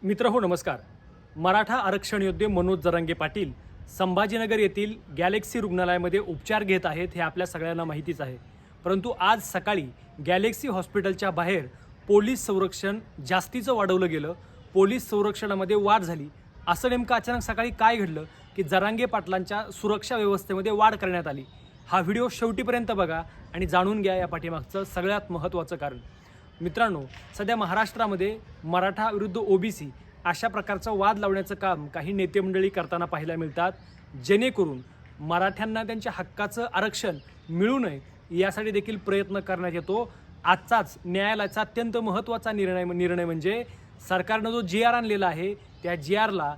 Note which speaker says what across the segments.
Speaker 1: मित्रहो नमस्कार. मराठा आरक्षण योद्धे मनोज जरांगे पाटील संभाजीनगर येथील गॅलेक्सी रुग्णालयामध्ये उपचार घेत आहेत हे आपल्या सगळ्यांना माहितीच आहे. परंतु आज सकाळी गॅलेक्सी हॉस्पिटलच्या बाहेर पोलीस संरक्षण जास्तीचं वाढवलं गेलं. पोलीस संरक्षणामध्ये वाढ झाली. असं नेमकं अचानक सकाळी काय घडलं की जरांगे पाटलांच्या सुरक्षा व्यवस्थेमध्ये वाढ करण्यात आली. हा व्हिडिओ शेवटीपर्यंत बघा आणि जाणून घ्या या पाठीमागचं सगळ्यात महत्त्वाचं कारण. मित्रांनो, सध्या महाराष्ट्रामध्ये मराठा विरुद्ध ओबीसी अशा प्रकारचा वाद लावण्याचं काम काही नेते मंडळी करताना पाहायला मिळतात, जेणेकरून मराठ्यांना त्यांच्या हक्काचं आरक्षण मिळू नये यासाठी देखील प्रयत्न करण्यात येतो. आजचाच न्यायालयाचा अत्यंत महत्त्वाचा निर्णय म्हणजे सरकारनं जो जी आर आणलेला आहे त्या जी आरला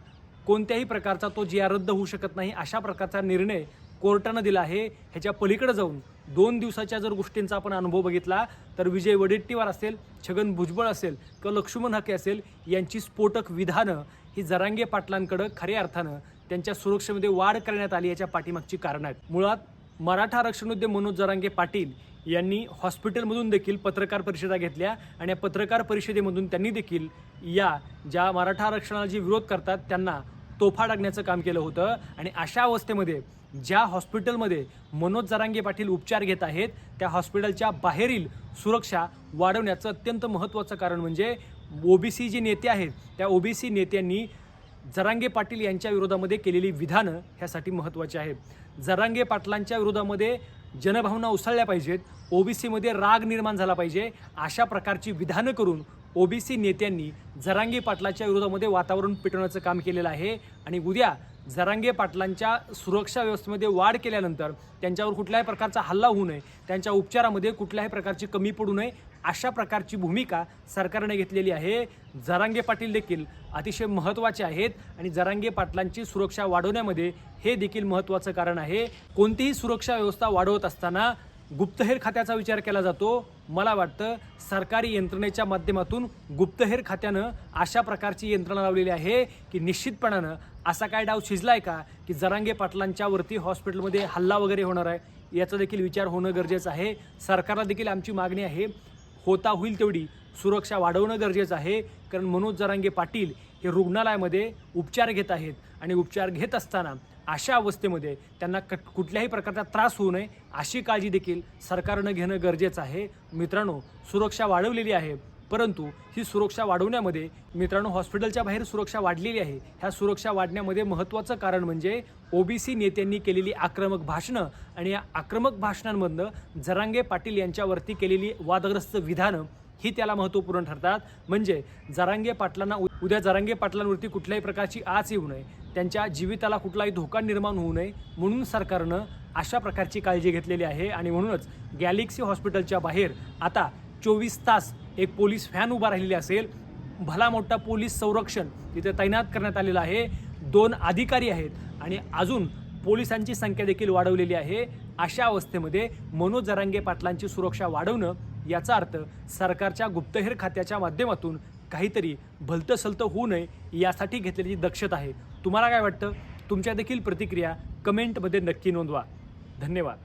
Speaker 1: कोणत्याही प्रकारचा तो जी आर रद्द होऊ शकत नाही अशा प्रकारचा निर्णय कोर्टानं दिला आहे. ह्याच्या पलीकडे जाऊन 2 दिवसाच्या जर गोष्टींचा आपण अनुभव बघितला तर विजय वडेट्टीवार असेल, छगन भुजबळ असेल किंवा लक्ष्मण हाके असेल यांची स्फोटक विधानं ही जरांगे पाटलांकडं खऱ्या अर्थानं त्यांच्या सुरक्षेमध्ये वाढ करण्यात आली याच्या पाठीमागची कारणं आहेत. मुळात मराठा आरक्षण योद्धे मनोज जरांगे पाटील यांनी हॉस्पिटलमधून देखील पत्रकार परिषदा घेतल्या आणि या पत्रकार परिषदेमधून त्यांनी देखील या ज्या मराठा आरक्षणाला जे विरोध करतात त्यांना तोफा डागण्याचं काम केलं होतं. आणि अशा अवस्थेमध्ये ज्या हॉस्पिटलमध्ये मनोज जरांगे पाटील उपचार घेत आहेत त्या हॉस्पिटलच्या बाहेरील सुरक्षा वाढवण्याचं अत्यंत महत्त्वाचं कारण म्हणजे ओबीसी जे नेते आहेत त्या ओबीसी नेत्यांनी जरांगे पाटील यांच्या विरोधामध्ये केलेली विधानं ह्यासाठी महत्त्वाची आहेत. जरांगे पाटलांच्या विरोधामध्ये जनभावना उसळल्या पाहिजेत, ओबीसीमध्ये राग निर्माण झाला पाहिजे अशा प्रकारची विधानं करून ओबीसी नेत्यांनी जरांगे पाटलाच्या विरोधामध्ये वातावरण पेटवण्याचं काम केलेलं आहे. आणि उद्या जरांगे पाटलांच्या सुरक्षा व्यवस्थेमध्ये वाढ केल्यानंतर त्यांच्यावर कुठल्याही प्रकारचा हल्ला होऊ नये, त्यांच्या उपचारामध्ये कुठल्याही प्रकारची कमी पडू नये अशा प्रकारची भूमिका सरकारने घेतलेली आहे. जरांगे पाटील देखील अतिशय महत्त्वाचे आहेत आणि जरांगे पाटलांची सुरक्षा वाढवण्यामध्ये हे देखील महत्त्वाचं कारण आहे. कोणतीही सुरक्षा व्यवस्था वाढवत असताना गुप्तहेर खात्याचा विचार केला जातो. मला वाटतं सरकारी यंत्रणेच्या माध्यमातून गुप्तहेर खात्यानं अशा प्रकारची यंत्रणा लावलेली आहे की निश्चितपणानं असा काय डाव शिजलाय का की जरांगे पाटलांच्या वरती हॉस्पिटलमध्ये हल्ला वगैरे होणार आहे याचा देखील विचार होणं गरजेचं आहे. सरकारला देखील आमची मागणी आहे, होता होईल तेवढी सुरक्षा वाढवणं गरजेचं आहे. कारण मनोज जरांगे पाटील हे रुग्णालयामध्ये उपचार घेत आहेत आणि उपचार घेत असताना अशा अवस्थेमध्ये त्यांना कुठल्याही प्रकारचा त्रास होऊ नये अशी काळजी देखील सरकारनं घेणं गरजेचं आहे. मित्रांनो, सुरक्षा वाढवलेली आहे, परंतु ही सुरक्षा वाढवण्यामध्ये मित्रांनो हॉस्पिटलच्या बाहेर सुरक्षा वाढलेली आहे. ह्या सुरक्षा वाढण्यामध्ये महत्त्वाचं कारण म्हणजे ओबीसी नेत्यांनी केलेली आक्रमक भाषणं आणि या आक्रमक भाषणांमधनं जरांगे पाटील यांच्यावरती केलेली वादग्रस्त विधानं ही त्याला महत्त्वपूर्ण ठरतात. म्हणजे जरांगे पाटलांना उद्या जरांगे पाटलांवरती कुठल्याही प्रकारची आच येऊ नये, त्यांच्या जीविताला कुठलाही धोका निर्माण होऊ नये म्हणून सरकारनं अशा प्रकारची काळजी घेतलेली आहे. आणि म्हणूनच गॅलेक्सी हॉस्पिटलच्या बाहेर आता 24 तास एक पोलीस व्हॅन उभा राहिलेली असेल. भला मोठा पोलीस संरक्षण तिथे तैनात करण्यात आलेलं आहे. 2 अधिकारी आहेत आणि अजून पोलिसांची संख्या देखील वाढवलेली आहे. अशा अवस्थेमध्ये मनोज जरांगे पाटलांची सुरक्षा वाढवणं याचा अर्थ सरकारच्या गुप्तहेर खात्याच्या माध्यमातून काहीतरी भलतं सलतं होऊ नये यासाठी घेतलेली दक्षता आहे. तुम्हाला काय वाटतं? तुमच्या देखील प्रतिक्रिया कमेंटमध्ये नक्की नोंदवा. धन्यवाद.